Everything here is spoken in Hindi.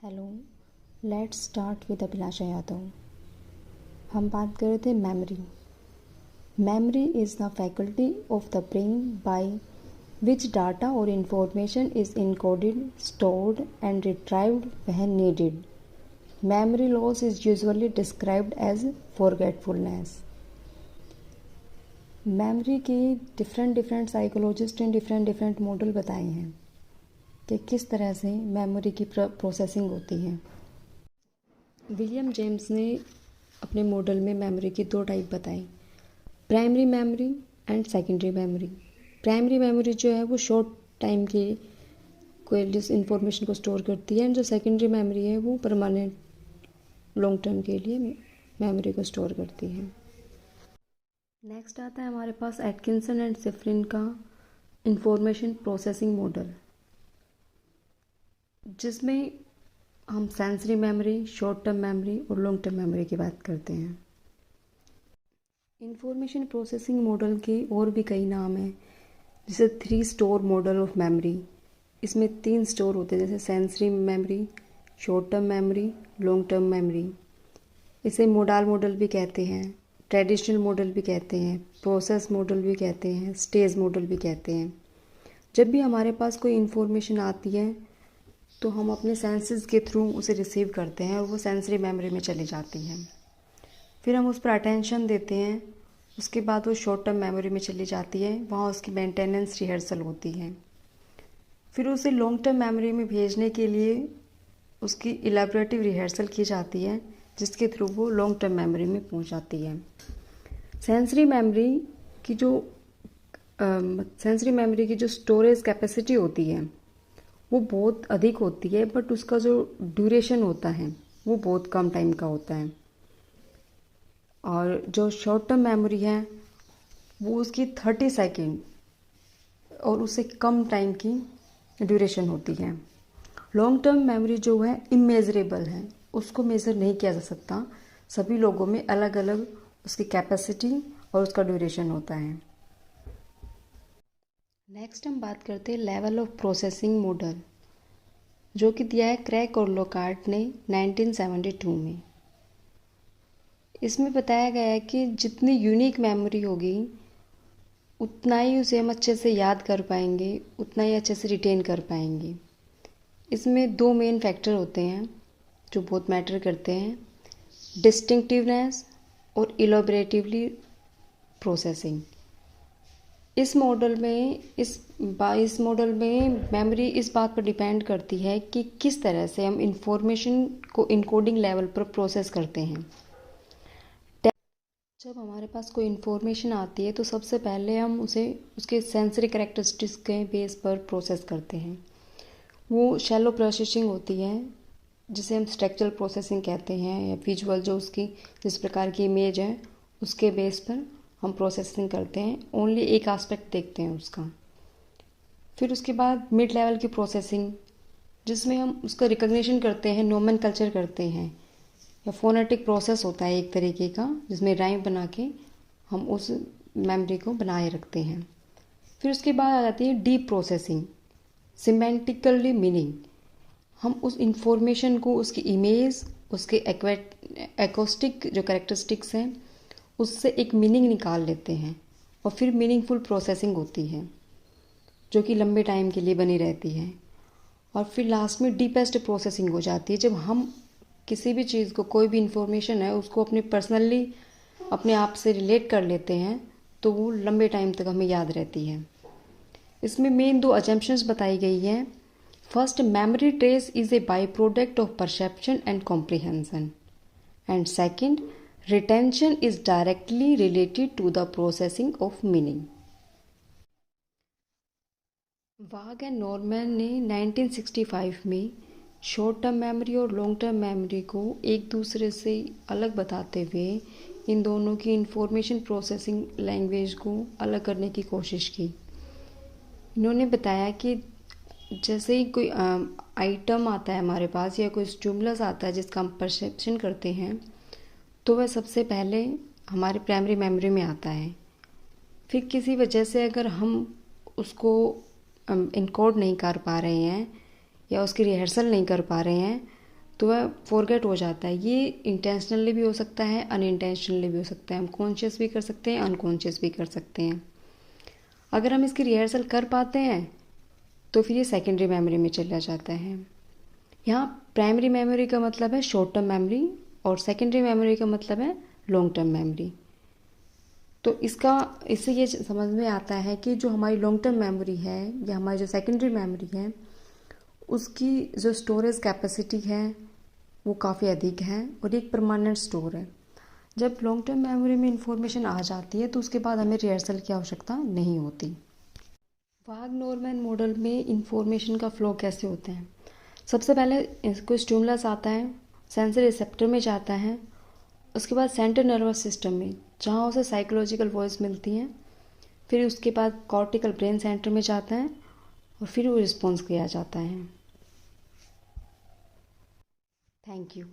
Hello, let's start with Abhilasha Yadav. हम बात कर रहे थे memory. Memory is the faculty of the brain by which data और information is encoded, stored and retrieved when needed. Memory loss is usually described as forgetfulness. Memory के डिफरेंट साइकोलॉजिस्ट ने डिफरेंट मॉडल बताए हैं कि किस तरह से मेमोरी की प्रोसेसिंग होती है। विलियम जेम्स ने अपने मॉडल में मेमोरी की दो टाइप बताई, primary memory and secondary memory. Primary memory जो है वो शॉर्ट टाइम के कोई इंफॉर्मेशन को स्टोर करती है, एंड जो सेकेंडरी मेमोरी है वो परमानेंट लॉन्ग टर्म के लिए मेमोरी को स्टोर करती है। नेक्स्ट आता है हमारे पास एटकिंसन एंड शिफ्रिन का इंफॉर्मेशन प्रोसेसिंग मॉडल, जिसमें हम sensory memory, short term memory और लॉन्ग टर्म मेमोरी की बात करते हैं। इंफॉर्मेशन प्रोसेसिंग मॉडल के और भी कई नाम हैं, जैसे 3 स्टोर मॉडल ऑफ मेमोरी। इसमें 3 स्टोर होते हैं, जैसे sensory memory, short term memory, long term memory. इसे मोडाल मॉडल भी कहते हैं, ट्रेडिशनल मॉडल भी कहते हैं, प्रोसेस मॉडल भी कहते हैं, स्टेज मॉडल भी कहते हैं। जब भी हमारे पास कोई इन्फॉर्मेशन आती है तो हम अपने सेंसेस के थ्रू उसे रिसीव करते हैं और वो सेंसरी मेमोरी में चली जाती है। फिर हम उस पर अटेंशन देते हैं, उसके बाद वो शॉर्ट टर्म मेमोरी में चली जाती है, वहाँ उसकी मेंटेनेंस रिहर्सल होती है। फिर उसे लॉन्ग टर्म मेमोरी में भेजने के लिए उसकी इलेबोरेटिव रिहर्सल की जाती है, जिसके थ्रू वो लॉन्ग टर्म मेमोरी में पहुँच जाती है। सेंसरी मेमोरी की जो स्टोरेज कैपेसिटी होती है वो बहुत अधिक होती है, बट उसका जो ड्यूरेशन होता है वो बहुत कम टाइम का होता है। और जो शॉर्ट टर्म मेमोरी है वो उसकी 30 सेकेंड और उससे कम टाइम की ड्यूरेशन होती है। लॉन्ग टर्म मेमोरी जो है इमेजरेबल है, उसको मेज़र नहीं किया जा सकता। सभी लोगों में अलग अलग उसकी कैपेसिटी और उसका ड्यूरेशन होता है। नेक्स्ट हम बात करते हैं लेवल ऑफ प्रोसेसिंग मॉडल, जो कि दिया है क्रैक और लोकार्ट ने 1972 में। इसमें बताया गया है कि जितनी यूनिक मेमोरी होगी उतना ही उसे हम अच्छे से याद कर पाएंगे, उतना ही अच्छे से रिटेन कर पाएंगे। इसमें 2 मेन फैक्टर होते हैं जो बहुत मैटर करते हैं, डिस्टिंक्टिवनेस और इलॉबरेटिवली प्रोसेसिंग। इस मॉडल में मेमोरी इस बात पर डिपेंड करती है कि किस तरह से हम इंफॉर्मेशन को इनकोडिंग लेवल पर प्रोसेस करते हैं। जब हमारे पास कोई इन्फॉर्मेशन आती है तो सबसे पहले हम उसे उसके सेंसरी कैरेक्टरिस्टिक्स के बेस पर प्रोसेस करते हैं। वो शैलो प्रोसेसिंग होती है, जिसे हम स्ट्रक्चरल प्रोसेसिंग कहते हैं, या विजुअल जो उसकी जिस प्रकार की इमेज है उसके बेस पर हम प्रोसेसिंग करते हैं, ओनली एक एस्पेक्ट देखते हैं उसका। फिर उसके बाद मिड लेवल की प्रोसेसिंग, जिसमें हम उसका रिकग्निशन करते हैं, नोमेनकल्चर करते हैं, या फोनेटिक प्रोसेस होता है एक तरीके का, जिसमें राइम बना के हम उस मेमोरी को बनाए रखते हैं। फिर उसके बाद आ जाती है डीप प्रोसेसिंग, सिमेंटिकली मीनिंग। हम उस इंफॉर्मेशन को, उसकी इमेज, उसके एक्वेस्टिक जो कैरेक्टरिस्टिक्स हैं उससे एक मीनिंग निकाल लेते हैं, और फिर मीनिंगफुल प्रोसेसिंग होती है जो कि लंबे टाइम के लिए बनी रहती है। और फिर लास्ट में डीपेस्ट प्रोसेसिंग हो जाती है, जब हम किसी भी चीज़ को, कोई भी इंफॉर्मेशन है उसको अपने पर्सनली अपने आप से रिलेट कर लेते हैं तो वो लंबे टाइम तक हमें याद रहती है। इसमें मेन 2 अजम्पशंस बताई गई हैं। First, memory trace is a by product of perception and comprehension, and second, retention is directly related to the processing of meaning. Waugh and Norman ने 1965 में शॉर्ट टर्म मेमोरी और लॉन्ग टर्म मेमोरी को एक दूसरे से अलग बताते हुए इन दोनों की इंफॉर्मेशन प्रोसेसिंग लैंग्वेज को अलग करने की कोशिश की। इन्होंने बताया कि जैसे ही कोई आइटम आता है हमारे पास, या कोई स्टिमुलस आता है जिसका हम परसेप्शन करते हैं, तो वह सबसे पहले हमारे प्राइमरी मेमोरी में आता है। फिर किसी वजह से अगर हम उसको इनकोड नहीं कर पा रहे हैं या उसकी रिहर्सल नहीं कर पा रहे हैं, तो वह फॉरगेट हो जाता है। ये इंटेंशनली भी हो सकता है, अनइंटेंशनली भी हो सकता है। हम कॉन्शियस भी कर सकते हैं, अनकॉन्शियस भी कर सकते हैं। अगर हम इसकी रिहर्सल कर पाते हैं तो फिर ये सेकेंडरी मेमोरी में चला जाता है। यहाँ प्राइमरी मेमोरी का मतलब है शॉर्ट टर्म मेमोरी और सेकेंडरी मेमोरी का मतलब है लॉन्ग टर्म मेमोरी। तो इससे ये समझ में आता है कि जो हमारी लॉन्ग टर्म मेमोरी है या हमारी जो सेकेंडरी मेमोरी है, उसकी जो स्टोरेज कैपेसिटी है वो काफ़ी अधिक है और एक परमानेंट स्टोर है। जब लॉन्ग टर्म मेमोरी में इंफॉर्मेशन आ जाती है तो उसके बाद हमें रिहर्सल की आवश्यकता नहीं होती। वाग नॉर्मन मॉडल में इंफॉर्मेशन का फ्लो कैसे होता है? सबसे पहले कोई स्टिमुलस आता है, सेंसर रिसेप्टर में जाता है, उसके बाद सेंट्रल नर्वस सिस्टम में जहाँ उसे साइकोलॉजिकल वॉइस मिलती हैं, फिर उसके बाद कॉर्टिकल ब्रेन सेंटर में जाता है और फिर वो रिस्पॉन्स किया जाता है। Thank you.